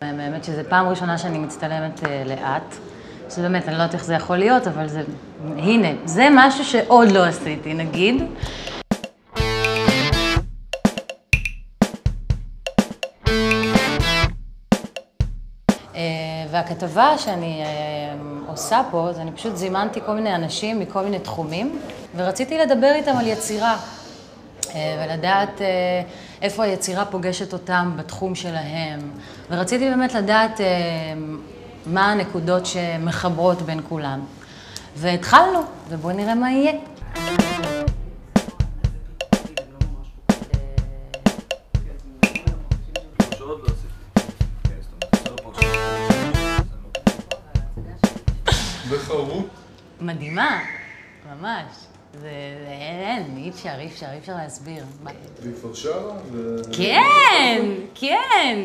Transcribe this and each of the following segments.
האמת שזו פעם ראשונה שאני מצטלמת לאט. שזה באמת, אני לא יודעת איך זה יכול להיות, אבל זה... הנה, זה משהו שעוד לא עשיתי, נגיד. והכתבה שאני עושה פה, אז אני פשוט זימנתי כל מיני אנשים מכל מיני תחומים, ורציתי לדבר איתם על יצירה, ולדעת איפה היצירה פוגשת אותם בתחום שלהם, ורציתי באמת לדעת מה הנקודות שמחברות בין כולם. והתחלנו, ובואו נראה מה יהיה. בחרות? מדהימה, ממש. אין, אי אפשר להסביר. והיא כבר שרה? כן,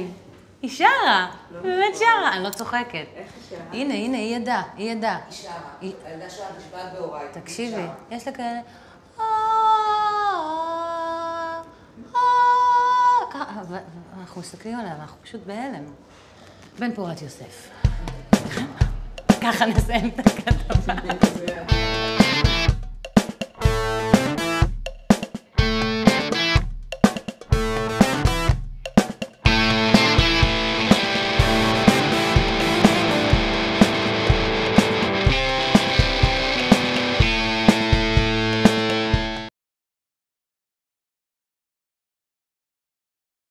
היא שרה, באמת שרה, אני לא צוחקת. איך היא שרה? הנה, היא ידעה. היא שרה, הילדה שרה נשבעת בהוריי. תקשיבי, יש לה כאלה... אנחנו מסתכלים עליה, אנחנו פשוט בהלם. בן פורת יוסף. ככה נסיים את הכתבה.